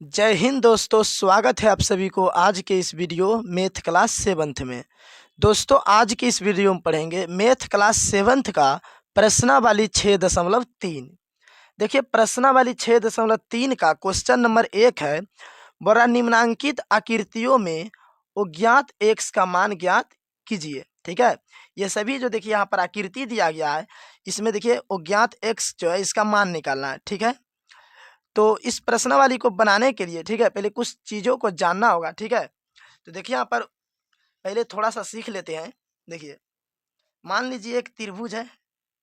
जय हिंद दोस्तों, स्वागत है आप सभी को आज के इस वीडियो मैथ क्लास सेवन्थ में। दोस्तों आज की इस वीडियो में पढ़ेंगे मैथ क्लास सेवन्थ का प्रश्नावली 6.3। देखिए प्रश्नावली 6.3 का क्वेश्चन नंबर 1 है, बड़ा निम्नांकित आकृतियों में अज्ञात x का मान ज्ञात कीजिए। ठीक है, ये सभी जो देखिए यहाँ पर आकृति दिया गया है, इसमें देखिए अज्ञात x जो है इसका मान निकालना है। ठीक है, तो इस प्रश्नावली को बनाने के लिए ठीक है पहले कुछ चीज़ों को जानना होगा। ठीक है, तो देखिए यहाँ पर पहले थोड़ा सा सीख लेते हैं। देखिए मान लीजिए एक त्रिभुज है।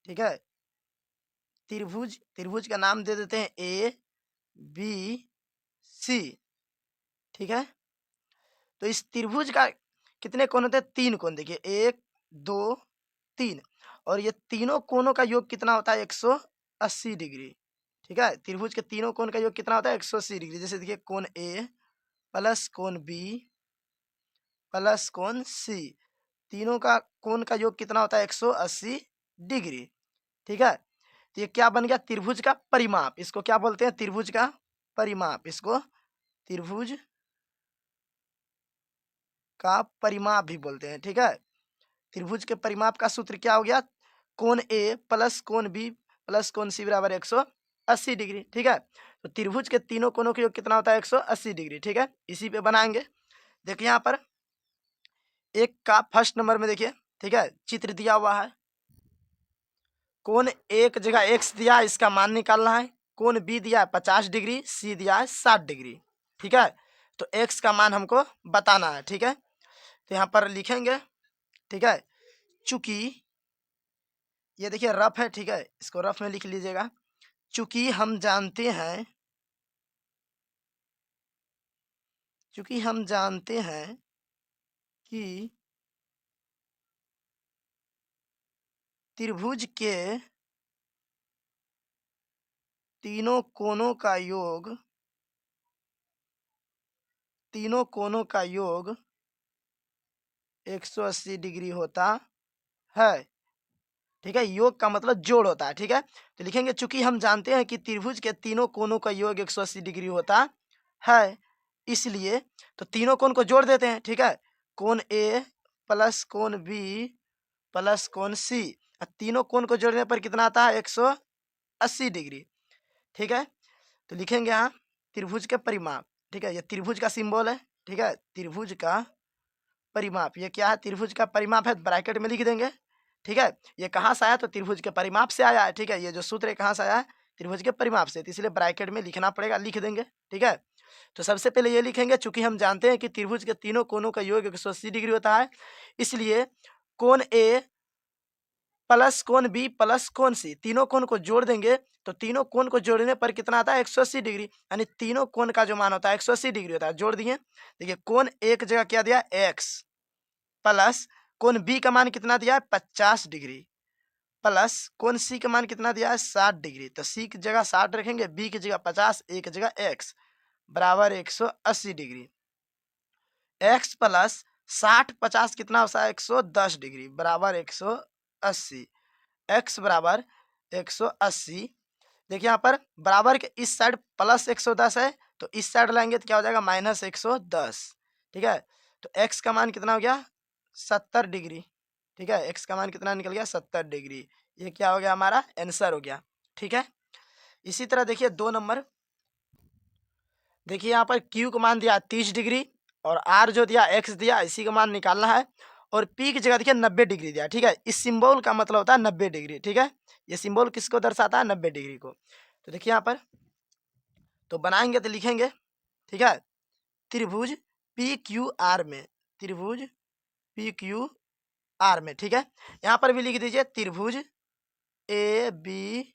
ठीक है, त्रिभुज त्रिभुज का नाम दे देते हैं ए बी सी। ठीक है, तो इस त्रिभुज का कितने कोण होते हैं? 3 कोण। देखिए 1 2 3, और ये तीनों कोणों का योग कितना होता है? 180 डिग्री। ठीक है, त्रिभुज के तीनों कोण का योग कितना होता है? 180 डिग्री। जैसे देखिए कोण ए प्लस कोण बी प्लस कोण सी, तीनों का कोण का योग कितना होता है? 180 डिग्री। ठीक है, तो ये क्या बन गया? त्रिभुज का परिमाप। इसको क्या बोलते हैं? त्रिभुज का परिमाप। इसको त्रिभुज का परिमाप भी बोलते हैं। ठीक है, त्रिभुज के परिमाप का सूत्र क्या हो गया? कोण ए प्लस कोण बी प्लस कोण सी बराबर 180 डिग्री। ठीक है, तो त्रिभुज के तीनों कोणों का योग कितना होता है? 180 डिग्री। ठीक है, इसी पे बनाएंगे। देखिए यहाँ पर एक का फर्स्ट नंबर में देखिए, ठीक है, चित्र दिया हुआ है। कोण एक जगह एक्स दिया है, इसका मान निकालना है। कोण बी दिया है 50 डिग्री, सी दिया है 60 डिग्री। ठीक है, तो एक्स का मान हमको बताना है। ठीक है, तो यहाँ पर लिखेंगे। ठीक है, चूंकि ये देखिए रफ है। ठीक है, इसको रफ में लिख लीजिएगा। चूंकि हम जानते हैं, चूंकि हम जानते हैं कि त्रिभुज के तीनों कोणों का योग, तीनों कोणों का योग 180 डिग्री होता है। ठीक है, योग का मतलब जोड़ होता है। ठीक है, तो लिखेंगे चूंकि हम जानते हैं कि त्रिभुज के तीनों कोणों का योग 180 डिग्री होता है, इसलिए तो तीनों कोण को जोड़ देते हैं। ठीक है, कोण ए प्लस कोण बी प्लस कोण सी, तीनों कोण को जोड़ने पर कितना आता है? 180 डिग्री। ठीक है, तो लिखेंगे यहाँ त्रिभुज के परिमाप। ठीक है, ये त्रिभुज का सिंबल है। ठीक है, त्रिभुज का परिमाप, ये क्या है? त्रिभुज का परिमाप है, ब्रैकेट में लिख देंगे। ठीक है, ये कहाँ से आया? तो त्रिभुज के परिमाप से आया है। ठीक है, ये जो सूत्र है कहाँ से आया है? त्रिभुज के परिमाप से, तो इसलिए ब्रैकेट में लिखना पड़ेगा, लिख देंगे। ठीक है, तो सबसे पहले ये लिखेंगे चूंकि हम जानते हैं कि त्रिभुज के तीनों कोणों का योग 180 डिग्री होता है, इसलिए कोण ए प्लस कोण बी प्लस कोण सी, तीनों कोण को जोड़ देंगे। तो तीनों कोण को जोड़ने पर कितना आता है? 180 डिग्री। यानी तीनों कोण का जो मान होता है 180 डिग्री होता है। जोड़ दिए। देखिए कोण एक जगह क्या दिया? एक्स, प्लस कोण बी का मान कितना दिया है? 50 डिग्री, प्लस कोण सी का मान कितना दिया है? 60 डिग्री। तो सी की जगह 60 रखेंगे, बी की जगह 50, ए की जगह एक्स, बराबर 180 डिग्री। एक्स प्लस 60 50 कितना होता है? 110 डिग्री, बराबर 180। एक्स बराबर 180। देखिए यहाँ पर बराबर के इस साइड प्लस 110 है, तो इस साइड लाएंगे तो क्या हो जाएगा? माइनस 110। ठीक है, तो एक्स का मान कितना हो गया? 70 डिग्री। ठीक है, एक्स का मान कितना निकल गया? 70 डिग्री। ये क्या हो गया? हमारा आंसर हो गया। ठीक है, इसी तरह देखिए 2 नंबर। देखिए यहाँ पर क्यू का मान दिया 30 डिग्री, और आर जो दिया एक्स दिया, इसी का मान निकालना है। और पी की जगह देखिए 90 डिग्री दिया। ठीक है, इस सिंबल का मतलब होता है 90 डिग्री। ठीक है, ये सिंबल किसको दर्शाता है? 90 डिग्री को। तो देखिए यहाँ पर तो बनाएंगे तो लिखेंगे। ठीक है, त्रिभुज पी क्यू आर में, त्रिभुज पी क्यू आर में। ठीक है, यहाँ पर भी लिख दीजिए त्रिभुज ए बी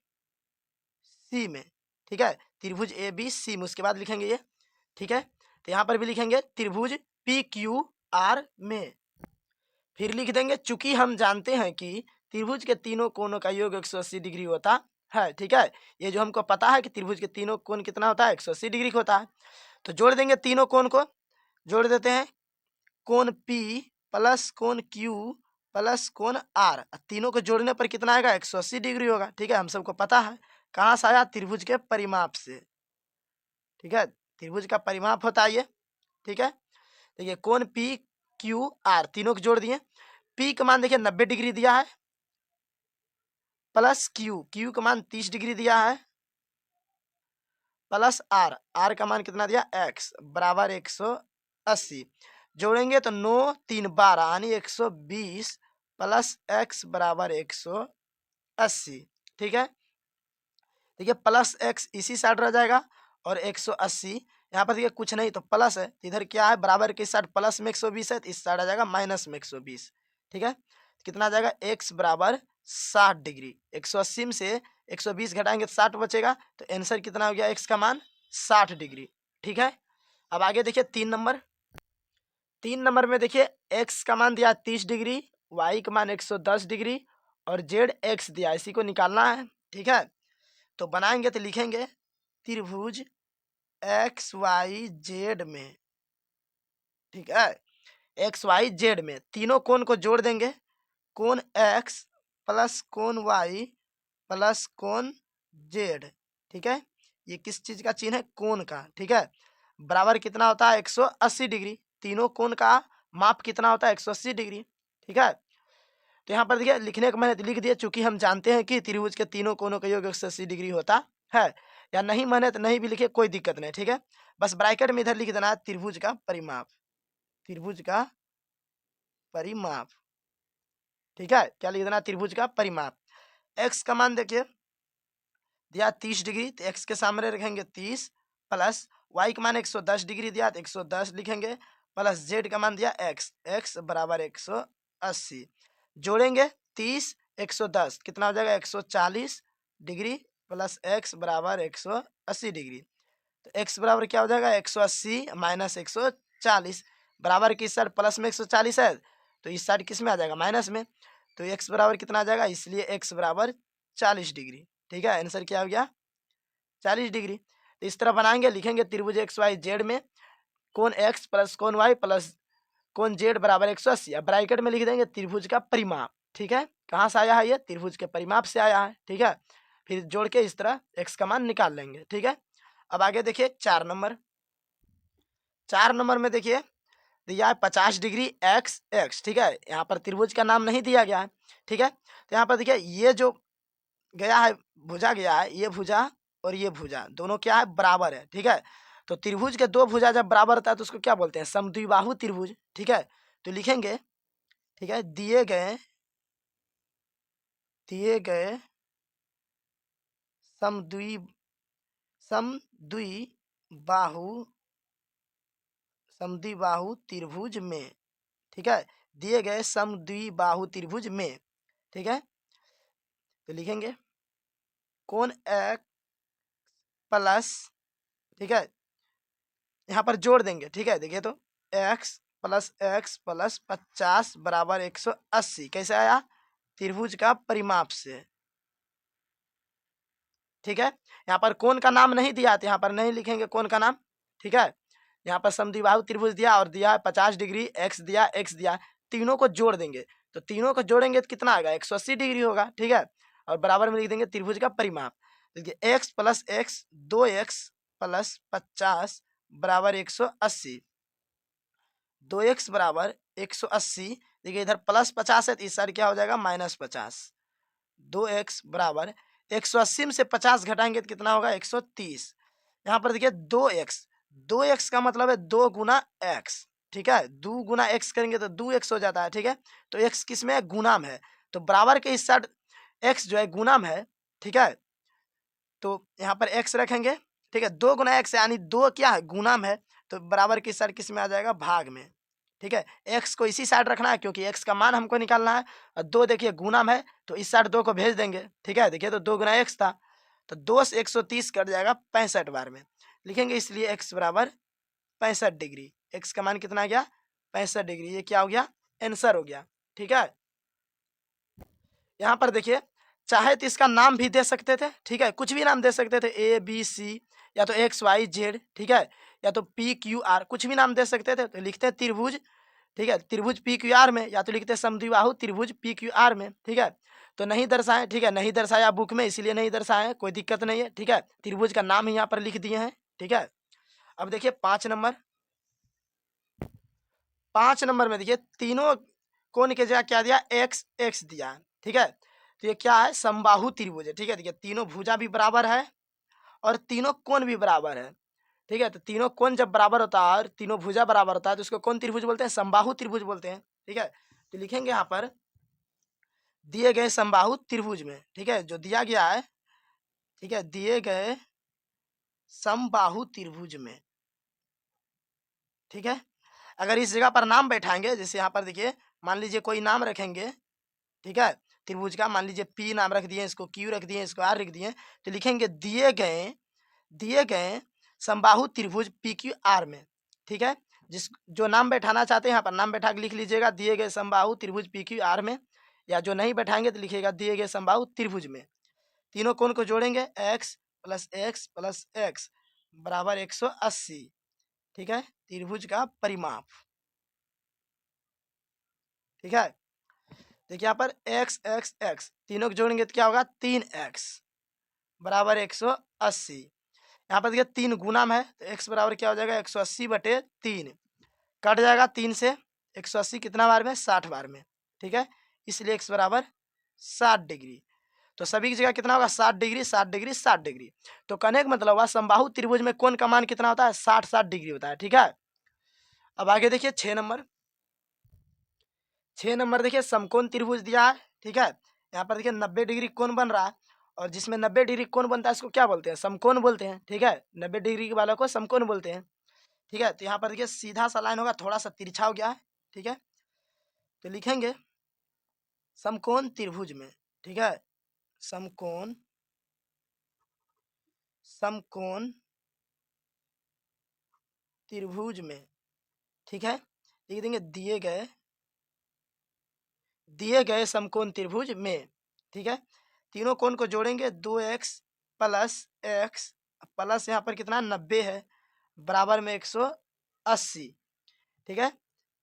सी में। ठीक है, त्रिभुज ए बी सी में, उसके बाद लिखेंगे ये। ठीक है, तो यहाँ पर भी लिखेंगे त्रिभुज पी क्यू आर में। फिर लिख देंगे चूंकि हम जानते हैं कि त्रिभुज के तीनों कोणों का योग 180 डिग्री होता है। ठीक है, ये जो हमको पता है कि त्रिभुज के तीनों कोण कितना होता है? 180 डिग्री का होता है। तो जोड़ देंगे, तीनों कोण को जोड़ देते हैं। कोण पी प्लस कोण क्यू प्लस कोण आर, तीनों को जोड़ने पर कितना आएगा? 180 डिग्री होगा। ठीक है, हम सबको पता है। कहाँ से आया? त्रिभुज के परिमाप से। ठीक है, त्रिभुज का परिमाप होता है ये, ठीक है। देखिए कोण पी क्यू आर तीनों को जोड़ दिए। पी का मान देखिए 90 डिग्री दिया है, प्लस क्यू का मान 30 डिग्री दिया है, प्लस आर का मान कितना दिया एक्स बराबर 180। जोड़ेंगे तो 9 3 12 यानी 120 प्लस एक्स बराबर 180, ठीक है। देखिए प्लस एक्स इसी साइड रह जाएगा और 180 यहाँ पर देखिए कुछ नहीं तो प्लस है, इधर क्या है बराबर के साइड प्लस में 120 है, तो इस साइड आ जाएगा माइनस में 120, ठीक है। कितना आ जाएगा एक्स बराबर 60 डिग्री। 180 में से 120 घटाएंगे तो 60 बचेगा, तो आंसर कितना हो गया एक्स का मान 60 डिग्री, ठीक है। अब आगे देखिए 3 नंबर में देखिए एक्स का मान दिया 30 डिग्री, वाई का मान 110 डिग्री और जेड एक्स दिया, इसी को निकालना है, ठीक है। तो बनाएंगे तो लिखेंगे त्रिभुज एक्स वाई जेड में, ठीक है। एक्स वाई जेड में तीनों कोण को जोड़ देंगे, कोण एक्स प्लस कोण वाई प्लस कोण जेड, ठीक है। ये किस चीज का चिन्ह है कोण का, ठीक है। बराबर कितना होता है 180 डिग्री। तीनों कोण का माप कितना होता है 180 डिग्री, ठीक है। तो यहाँ पर देखिए लिखने को मैंने लिख दिया, चूंकि हम जानते हैं कि त्रिभुज के तीनों कोणों का योग 180 डिग्री होता है। या नहीं माने तो नहीं भी लिखे, कोई दिक्कत नहीं, ठीक है। बस ब्रैकेट में इधर लिख देना है त्रिभुज का परिमाप, त्रिभुज का परिमाप, ठीक है। क्या लिख देना त्रिभुज का परिमाप। एक्स का मान देखिए दिया 30 डिग्री, तो एक्स के सामने रखेंगे 30 प्लस वाई का मान 110 डिग्री दिया तो 110 लिखेंगे, प्लस जेड का मान दिया एक्स बराबर 180। जोड़ेंगे 30 110 कितना हो जाएगा 140 डिग्री प्लस एक्स बराबर 180 डिग्री। तो एक्स बराबर क्या हो जाएगा 180 माइनस 140, बराबर की साइड प्लस में 140 है तो इस साइड किस में आ जाएगा माइनस में, तो एक्स बराबर कितना आ जाएगा, इसलिए एक्स बराबर 40 डिग्री, ठीक है। आंसर क्या हो गया 40 डिग्री। तो इस तरह बनाएंगे, लिखेंगे त्रिभुज एक्स वाई जेड में कोण एक्स प्लस कोण वाई प्लस कोण जेड बराबर 180। अब ब्रैकेट में लिख देंगे त्रिभुज का परिमाप, ठीक है। कहाँ से आया है ये त्रिभुज के परिमाप से आया है, ठीक है। फिर जोड़ के इस तरह एक्स का मान निकाल लेंगे, ठीक है। अब आगे देखिए 4 नंबर में देखिए दिया है 50 डिग्री एक्स, ठीक है। यहाँ पर त्रिभुज का नाम नहीं दिया गया है, ठीक है। तो यहाँ पर देखिए ये जो गया है भुजा गया है, ये भुजा और ये भुजा दोनों क्या है बराबर है, ठीक है। तो त्रिभुज के दो भुजा जब बराबर होता है तो उसको क्या बोलते हैं समद्विबाहु त्रिभुज, ठीक है। तो लिखेंगे, ठीक है, दिए गए समद्विबाहु त्रिभुज में, ठीक है, दिए गए समद्विबाहु त्रिभुज में, ठीक है। तो लिखेंगे कोण एक्स प्लस, ठीक है, यहाँ पर जोड़ देंगे, ठीक है। देखिए तो एक्स प्लस 50 बराबर 180 कैसे आया त्रिभुज का परिमाप से, ठीक है। यहाँ पर कोण का नाम नहीं दिया तो यहाँ पर नहीं लिखेंगे कोण का नाम, ठीक है। यहाँ पर समद्विबाहु त्रिभुज दिया और दिया 50 डिग्री एक्स दिया, तीनों को जोड़ देंगे, तो तीनों को जोड़ेंगे तो कितना आएगा 180 डिग्री होगा, ठीक है। और बराबर में लिख देंगे त्रिभुज का परिमाप। देखिए x plus x 2x plus 50 बराबर 180, 2x बराबर 180। देखिए इधर प्लस 50 है तो इस साइड क्या हो जाएगा -50। 2x बराबर 180 में से 50 घटाएंगे तो कितना होगा 130। यहाँ पर देखिए 2x का मतलब है 2 गुना एक्स, ठीक है। 2 गुना एक्स करेंगे तो 2x हो जाता है, ठीक है। तो x किस में है गुणाम है, तो बराबर के इस साइड x जो है गुणाम है, ठीक है। तो यहाँ पर x रखेंगे, ठीक है। 2 गुना एक्स यानी 2 क्या है गुणाम है, तो बराबर की साइड किस में आ जाएगा भाग में, ठीक है। x को इसी साइड रखना है क्योंकि x का मान हमको निकालना है, और 2 देखिए गुणाम है तो इस साइड 2 को भेज देंगे, ठीक है। देखिए तो 2 गुना एक्स था तो 2 से 130 कट जाएगा 65 बार में, लिखेंगे इसलिए x बराबर 65 डिग्री। x का मान कितना आ गया 65 डिग्री, ये क्या हो गया आंसर हो गया, ठीक है। यहाँ पर देखिए चाहे तो इसका नाम भी दे सकते थे, ठीक है, कुछ भी नाम दे सकते थे ABC या तो XYZ, ठीक है, या तो PQR कुछ भी नाम दे सकते थे। तो लिखते हैं त्रिभुज, ठीक है, त्रिभुज PQR में, या तो लिखते हैं समद्विबाहु त्रिभुज PQR में, ठीक है। तो नहीं दर्शाए, ठीक है, नहीं दर्शाया बुक में इसलिए नहीं दर्शाए, कोई दिक्कत नहीं है, ठीक है। त्रिभुज का नाम ही यहाँ पर लिख दिए हैं, ठीक है। अब देखिए 5 नंबर में देखिए तीनों कोण के जगह क्या दिया, एक्स एक्स दिया है, ठीक है। तो ये क्या है, समबाहु त्रिभुज है, ठीक है। देखिए तीनों भुजा भी बराबर है और तीनों कोण भी बराबर है, ठीक है। तो तीनों कोण जब बराबर होता है और तीनों भुजा बराबर होता है तो उसको कौन त्रिभुज बोलते हैं, समबाहु त्रिभुज बोलते हैं, ठीक है। तो लिखेंगे यहाँ पर दिए गए समबाहु त्रिभुज में, ठीक है, जो दिया गया है, ठीक है, दिए गए समबाहु त्रिभुज में, ठीक है। अगर इस जगह पर नाम बैठाएंगे, जैसे यहाँ पर देखिए मान लीजिए कोई नाम रखेंगे, ठीक है, त्रिभुज का, मान लीजिए पी नाम रख दिए, इसको क्यू रख दिए, इसको आर रख दिए, तो लिखेंगे दिए गए समबाहु त्रिभुज पी क्यू आर में, ठीक है। जिस जो नाम बैठाना चाहते हैं यहाँ पर नाम बैठा के लिख लीजिएगा दिए गए समबाहु त्रिभुज पी क्यू आर में, या जो नहीं बैठाएंगे तो लिखिएगा दिए गए समबाहु त्रिभुज में। तीनों कोण को जोड़ेंगे एक्स प्लस एक्स बराबर 180, ठीक है, त्रिभुज का परिमाप, ठीक है। देखिए यहाँ पर एक्स एक्स एक्स तीनों को जोड़ेंगे तो क्या होगा, 3x बराबर 180। यहाँ पर देखिए 3 गुना में है तो x बराबर क्या हो जाएगा, 180/3 कट जाएगा 3 से, 180 कितना बार में, 60 बार में, ठीक है। इसलिए x बराबर 60 डिग्री। तो सभी की जगह कितना होगा, 60 डिग्री 60 डिग्री 60 डिग्री। तो कहने का मतलब हुआ समबाहु त्रिभुज में कोण का मान कितना होता है, 60 डिग्री होता है, ठीक है। अब आगे देखिए 6 नंबर देखिए समकोण त्रिभुज दिया है, ठीक है। यहाँ पर देखिए 90 डिग्री कोण बन रहा है और जिसमें 90 डिग्री कोण बनता है इसको क्या बोलते हैं, समकोण बोलते हैं, ठीक है। 90 डिग्री वालों को समकोण बोलते हैं, ठीक है। तो यहाँ पर देखिए सीधा सा लाइन होगा, थोड़ा सा तिरछा हो गया है, ठीक है। तो लिखेंगे समकोण त्रिभुज में, ठीक है, समकोण समकोण त्रिभुज में, ठीक है। लिख देंगे दिए गए समकोण त्रिभुज में, ठीक है। तीनों कोण को जोड़ेंगे 2x प्लस एक्स प्लस यहाँ पर कितना 90 है बराबर में 180, ठीक है,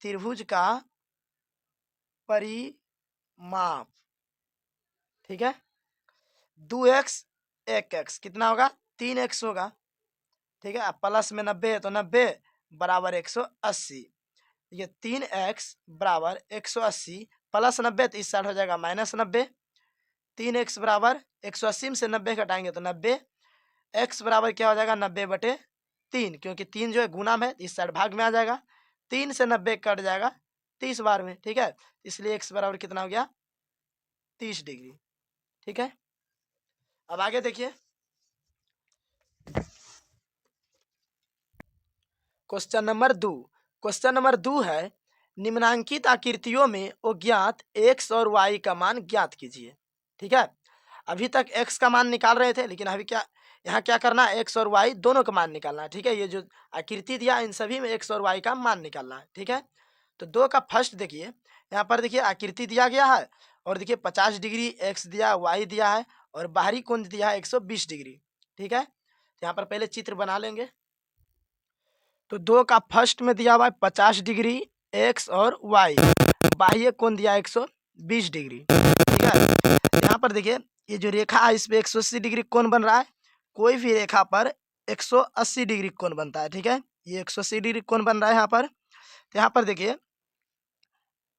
त्रिभुज का परिमाप, ठीक है। 2x 1x कितना होगा, 3x होगा, ठीक है। अब प्लस में 90 है तो 90 बराबर 180, ये 3x बराबर 180 प्लस 90 तो इस साइड हो जाएगा -90, 3x बराबर 180 में से 90 घटाएंगे तो 90, x बराबर क्या हो जाएगा 90/3, क्योंकि 3 जो है गुना में इस साइड भाग में आ जाएगा, 3 से 90 कट जाएगा 30 बार में, ठीक है। इसलिए x बराबर कितना हो गया, 30 डिग्री, ठीक है। अब आगे देखिए क्वेश्चन नंबर 2 है निम्नांकित आकृतियों में अज्ञात x और y का मान ज्ञात कीजिए, ठीक है। अभी तक x का मान निकाल रहे थे लेकिन अभी क्या यहाँ क्या करना है, x और y दोनों का मान निकालना है, ठीक है। ये जो आकृति दिया इन सभी में x और y का मान निकालना है, ठीक है। तो 2 का फर्स्ट देखिए, यहाँ पर देखिए आकृति दिया गया है और देखिए 50 डिग्री x दिया y दिया है और बाहरी कोण दिया है 120 डिग्री, ठीक है। तो यहाँ पर पहले चित्र बना लेंगे। तो 2 का फर्स्ट में दिया हुआ है 50 डिग्री x और y, बाह्य कोण दिया 120 डिग्री, ठीक है। यहाँ पर देखिए ये जो रेखा है इस पे 180 डिग्री कोण बन रहा है, कोई भी रेखा पर 180 डिग्री कोण बनता है, ठीक है। ये 180 डिग्री कोण बन रहा है यहाँ पर। तो यहाँ पर देखिए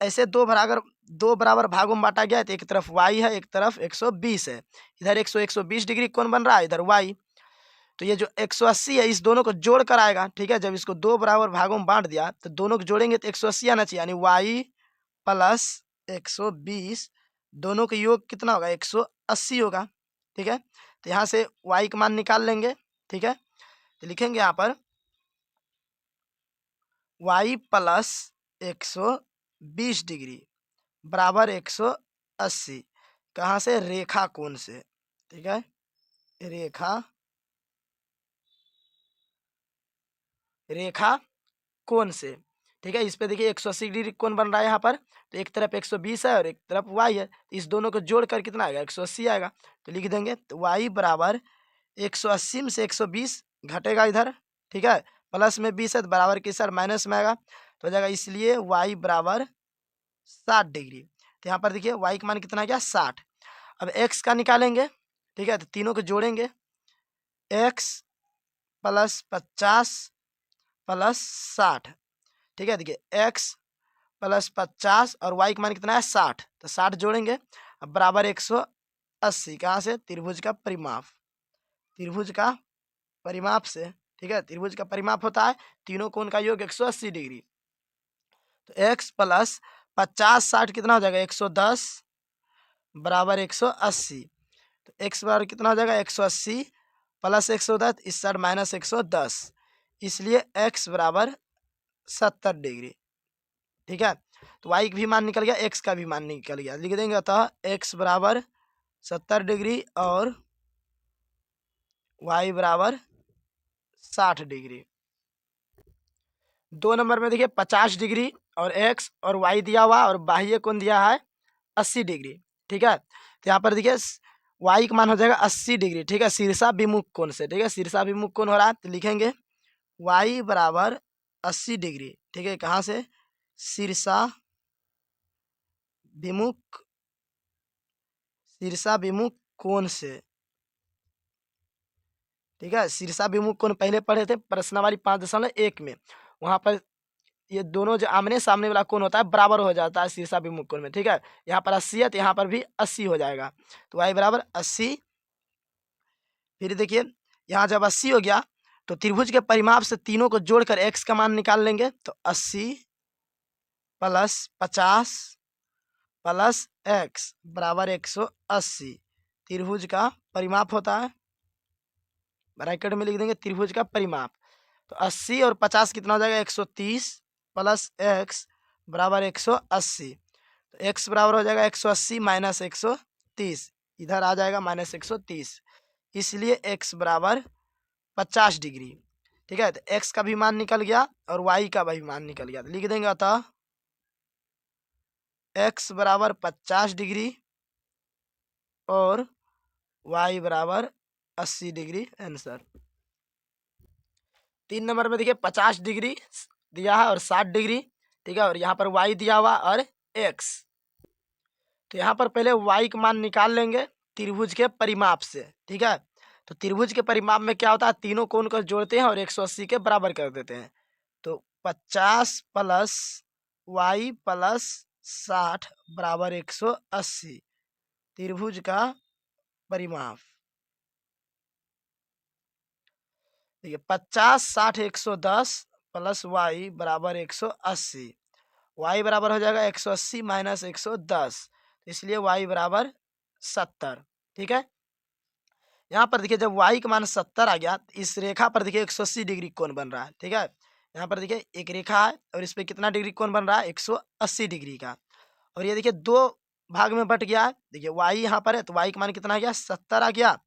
ऐसे दो बराबर भागों में बांटा गया है, तो एक तरफ y है एक तरफ 120 है, इधर 120 डिग्री कोण बन रहा है, इधर y। तो ये जो 180 है इस दोनों को जोड़ कर आएगा, ठीक है। जब इसको 2 बराबर भागों में बांट दिया तो दोनों को जोड़ेंगे तो 180 आना चाहिए, यानी y प्लस 120 दोनों का योग कितना होगा, 180 होगा, ठीक है। तो यहाँ से y का मान निकाल लेंगे, ठीक है। तो लिखेंगे यहाँ पर y प्लस 120 डिग्री बराबर 180, कहाँ से, रेखा कोण से, ठीक है, रेखा कोण से, ठीक है। इस पे देखिए 180 डिग्री कोण बन रहा है यहाँ पर, तो एक तरफ 120 है और एक तरफ y है, तो इस दोनों को जोड़कर कितना आएगा, 180 आएगा। तो लिख देंगे तो y बराबर 180 में से 120 घटेगा इधर, ठीक है, प्लस में 20 है तो बराबर के साथ माइनस में आएगा तो हो जाएगा, इसलिए y बराबर 60 डिग्री। तो यहाँ पर देखिए y का मान कितना आ गया, 60। अब x का निकालेंगे, ठीक है। तो तीनों को जोड़ेंगे, x प्लस 50 प्लस 60। ठीक है, देखिए x प्लस 50 और y का मान कितना है 60, तो 60 जोड़ेंगे अब बराबर 180। कहाँ से? त्रिभुज का परिमाप, त्रिभुज का परिमाप से। ठीक है, त्रिभुज का परिमाप होता है तीनों कोण का योग 180 डिग्री। तो x प्लस 50 60 कितना हो जाएगा 110 बराबर 180। तो x बराबर कितना हो जाएगा 180 प्लस 110, इस साइड माइनस 110, इसलिए x बराबर 70 डिग्री। ठीक है, तो y का भी मान निकल गया, x का भी मान निकल गया। लिख देंगे अतः x बराबर 70 डिग्री और y बराबर 60 डिग्री। 2 नंबर में देखिए 50 डिग्री और x और y दिया हुआ और बाह्य कोण दिया है 80 डिग्री। ठीक है, तो यहाँ पर देखिए y का मान हो जाएगा 80 डिग्री। ठीक है, शीर्षा विमुख कोण से। ठीक है, शीर्षा विमुख कोण हो रहा है तो लिखेंगे y बराबर 80 डिग्री। ठीक है, कहाँ से? शीर्षा विमुख, शीर्षा विमुख कोण से। ठीक है, शीर्षा विमुख कोण पहले पढ़े थे प्रश्नावली 5.1 में। वहां पर ये दोनों जो आमने सामने वाला कोण होता है बराबर हो जाता है शीर्षा विमुख कोण में। ठीक है, यहाँ पर 80 है तो यहाँ पर भी 80 हो जाएगा, तो y बराबर 80। फिर देखिए यहाँ जब 80 हो गया तो त्रिभुज के परिमाप से तीनों को जोड़कर x का मान निकाल लेंगे। तो 80 प्लस 50 प्लस x बराबर 180 त्रिभुज का परिमाप होता है। ब्रैकेट में लिख देंगे त्रिभुज का परिमाप। तो 80 और 50 कितना हो जाएगा 130 प्लस x बराबर 180। तो x बराबर हो जाएगा 180 माइनस 130, इधर आ जाएगा माइनस 130, इसलिए x बराबर 50 डिग्री। ठीक है, तो x का भी मान निकल गया और y का भी मान निकल गया, तो लिख देंगे अतः x बराबर 50 डिग्री और y बराबर 80 डिग्री आंसर। 3 नंबर में देखिए 50 डिग्री दिया है और 60 डिग्री। ठीक है, और यहाँ पर y दिया हुआ और x। तो यहाँ पर पहले y का मान निकाल लेंगे त्रिभुज के परिमाप से। ठीक है, तो त्रिभुज के परिमाप में क्या होता है तीनों कोण को जोड़ते हैं और 180 के बराबर कर देते हैं। तो 50 प्लस y प्लस 60 बराबर 180 त्रिभुज का परिमाप। देखिए 50 60 110 प्लस y बराबर 180, y बराबर हो जाएगा 180 माइनस 110, इसलिए y बराबर 70। ठीक है, यहाँ पर देखिए जब y का मान 70 आ गया तो इस रेखा पर देखिए 180 डिग्री कोण बन रहा है। ठीक है, यहाँ पर देखिए एक रेखा है और इस पे कितना डिग्री कोण बन रहा है 180 डिग्री का, और ये देखिए दो भाग में बट गया है। देखिए y यहाँ पर है तो y का मान कितना आ गया 70 आ गया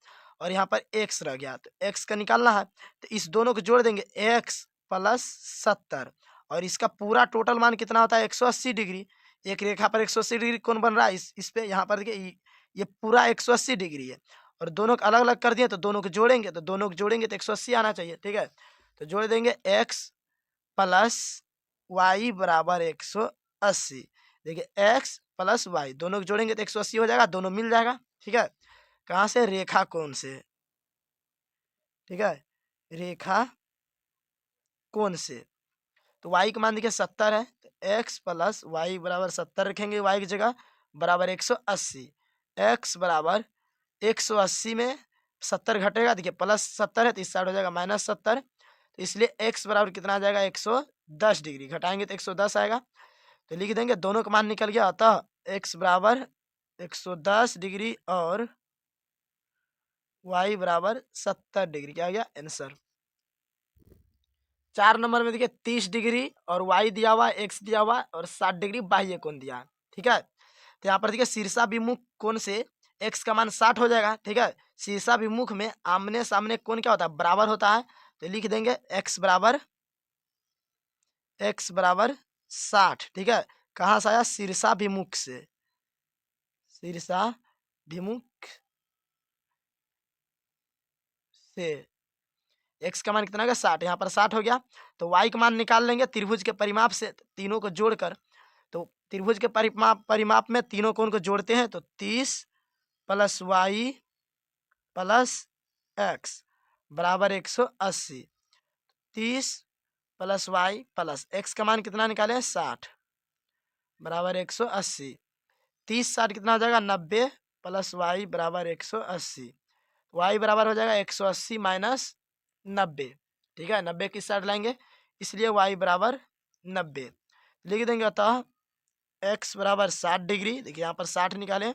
और यहाँ पर x रह गया, तो x का निकालना है तो इस दोनों को जोड़ देंगे x प्लस 70 और इसका पूरा टोटल मान कितना होता है 180 डिग्री। एक रेखा पर 180 डिग्री कौन बन रहा है, इस पे यहाँ पर देखिए ये पूरा 180 डिग्री है और दोनों को अलग अलग कर दिए तो दोनों को जोड़ेंगे तो 180 आना चाहिए। ठीक है, तो जोड़ देंगे x प्लस y बराबर 180। देखिए x प्लस y दोनों को जोड़ेंगे तो 180 हो जाएगा, दोनों मिल जाएगा। ठीक है, कहाँ से? रेखा कोण से। ठीक है, रेखा कोण से। तो y का मान देखिए 70 है तो x प्लस वाई बराबर 70 रखेंगे y की जगह बराबर 180। x बराबर 180 में 70 घटेगा, देखिए प्लस 70 है तो इस साइड हो जाएगा माइनस 70, तो इसलिए x बराबर कितना आ जाएगा 110 डिग्री, घटाएंगे तो 110 आएगा। तो लिख देंगे दोनों का मान निकल गया, अतः x बराबर 110 डिग्री और y बराबर 70 डिग्री। क्या हो गया आंसर। 4 नंबर में देखिए 30 डिग्री और y दिया हुआ x दिया हुआ और 60 डिग्री बाह्य कोण दिया है। ठीक है, तो यहाँ पर देखिए शीर्षा विमुख कोण से x का मान 60 हो जाएगा। ठीक है, शीर्षा विमुख में आमने सामने कोण क्या होता है बराबर होता है, तो लिख देंगे x बराबर 60। ठीक है, कहाँ से आया? शीर्षा विमुख से, शीर्षा विमुख से x का मान कितना हो गया 60, यहाँ पर 60 हो गया। तो y का मान निकाल लेंगे त्रिभुज के परिमाप से तीनों को जोड़कर। तो त्रिभुज के परिमाप में तीनों कोण को जोड़ते हैं तो 30 प्लस वाई प्लस x बराबर 180। 30 प्लस वाई प्लस एक्स का मान कितना निकाले 60 बराबर 180। 30 60 कितना हो जाएगा 90 प्लस वाई बराबर 180। वाई बराबर हो जाएगा 180 माइनस 90। ठीक है 90 किस साइड लाएंगे इसलिए वाई बराबर 90 लिख देंगे। अतः एक्स बराबर 60 डिग्री, देखिए यहाँ पर 60 निकालें,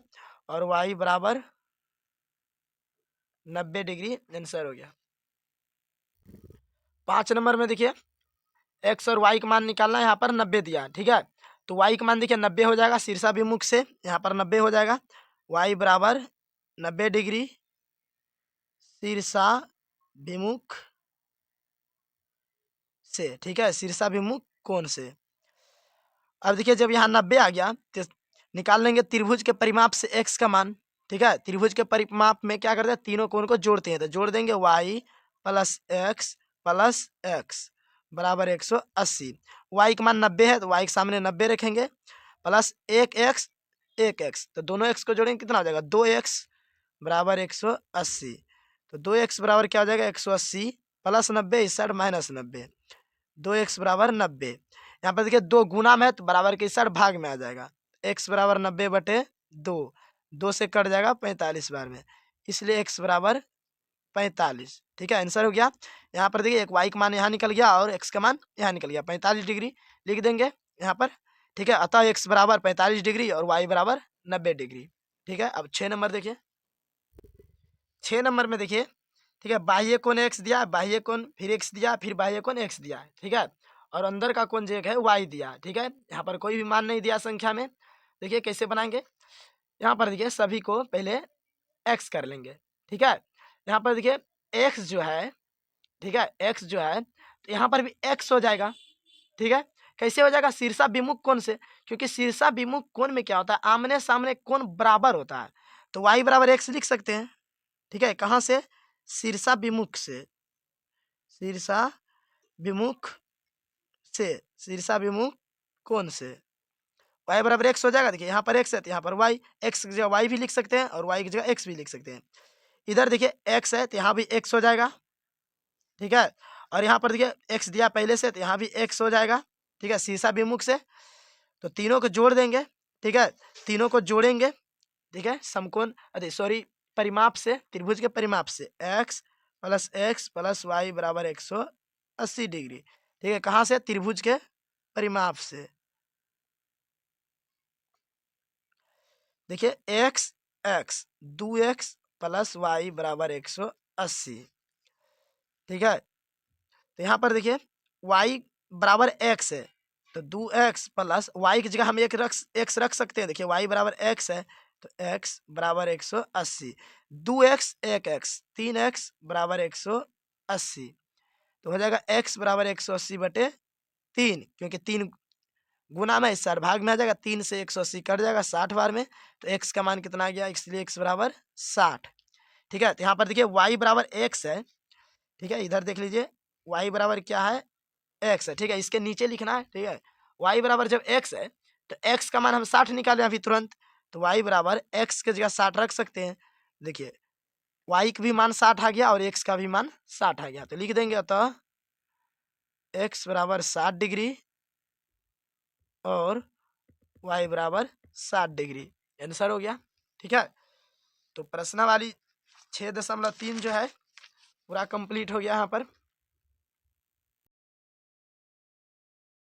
और वाई बराबर 90 डिग्री आंसर हो गया। 5 नंबर में देखिए एक्स और वाई का मान निकालना है, यहाँ पर 90 दिया। ठीक है तो वाई का मान देखिए 90 हो जाएगा शीर्षाभिमुख से, यहाँ पर 90 हो जाएगा। वाई बराबर 90 डिग्री शीर्षाभिमुख से। ठीक है शीर्षाभिमुख कोण से। अब देखिए जब यहाँ 90 आ गया तो निकाल लेंगे त्रिभुज के परिमाप से एक्स का मान। ठीक है त्रिभुज के परिमाप में क्या करते हैं तीनों कोण को जोड़ते हैं, तो जोड़ देंगे वाई प्लस एक्स बराबर 180। वाई का मान 90 है तो वाई के सामने 90 रखेंगे प्लस एक एक्स तो दोनों एक्स को जोड़ेंगे कितना हो जाएगा 2x बराबर 180। तो 2x बराबर क्या हो जाएगा 180 प्लस 90 इस साइड माइनस 90, 2x बराबर 90। यहाँ पर देखिए 2 गुना में है तो बराबर के इस साइड भाग में आ जाएगा, x बराबर 90 बटे 2, 2 से कट जाएगा 45 बार में, इसलिए x बराबर 45। ठीक है आंसर हो गया। यहाँ पर देखिए एक वाई का मान यहाँ निकल गया और एक्स का मान यहाँ निकल गया 45 डिग्री लिख देंगे यहाँ पर। ठीक है अतः एक्स बराबर 45 डिग्री और वाई बराबर 90 डिग्री। ठीक है अब 6 नंबर देखिए। 6 नंबर में देखिए ठीक है बाह्य कोण एक्स दिया, बाह्य कोण फिर एक्स दिया, फिर बाह्य कोण एक्स दिया। ठीक है और अंदर का कोण जो एक है वाई दिया। ठीक है यहाँ पर कोई भी मान नहीं दिया संख्या में। देखिए कैसे बनाएंगे, यहाँ पर देखिए सभी को पहले एक्स कर लेंगे। ठीक है यहाँ पर देखिए एक्स जो है, ठीक है एक्स जो है तो यहाँ पर भी एक्स हो जाएगा। ठीक है कैसे हो जाएगा शीर्षाभिमुख कोण से, क्योंकि शीर्षाभिमुख कोण में क्या होता है आमने सामने कोण बराबर होता है, तो वाई बराबर एक्स लिख सकते हैं। ठीक है कहाँ से शीर्षाभिमुख से, शीर्षाभिमुख से, शीर्षाभिमुख कोण से y बराबर एक्स हो जाएगा। देखिए यहाँ पर एक्स है तो यहाँ पर वाई, एक्स की जगह वाई भी लिख सकते हैं और वाई की जगह एक्स भी लिख सकते हैं। इधर देखिए एक्स है तो यहाँ भी एक्स हो जाएगा। ठीक है और यहाँ पर देखिए एक्स दिया पहले से तो यहाँ भी एक्स हो जाएगा। ठीक है शीर्षाभिमुख से तो तीनों को जोड़ देंगे। ठीक है तीनों को जोड़ेंगे। ठीक है समकोण अरे सॉरी परिमाप से, त्रिभुज के परिमाप से एक्स प्लस वाई बराबर 180 डिग्री। ठीक है कहाँ से त्रिभुज के परिमाप से। देखिए एक्स 2x प्लस वाई बराबर 180। ठीक है तो यहाँ पर देखिए y बराबर x है तो 2x प्लस y की जगह हम x रख सकते हैं। देखिए y बराबर x है तो x बराबर 180, 2x 1x 3x बराबर 180, तो हो जाएगा x बराबर 180 बटे 3, क्योंकि 3 गुना में इस साइड भाग में आ जाएगा, 3 से 180 कट जाएगा 60 बार में, तो x का मान कितना आ गया इसलिए x बराबर 60। ठीक है तो यहाँ पर देखिए y बराबर x है। ठीक है इधर देख लीजिए y बराबर क्या है x है। ठीक है इसके नीचे लिखना है। ठीक है y बराबर जब x है तो x का मान हम 60 निकालें अभी तुरंत, तो y बराबर x के जगह 60 रख सकते हैं। देखिए y का भी मान 60 आ गया और x का भी मान 60 आ गया, तो लिख देंगे अतः x बराबर 60 डिग्री और y बराबर 60 डिग्री आंसर हो गया। ठीक है तो प्रश्नावली 6.3 जो है पूरा कंप्लीट हो गया यहाँ पर।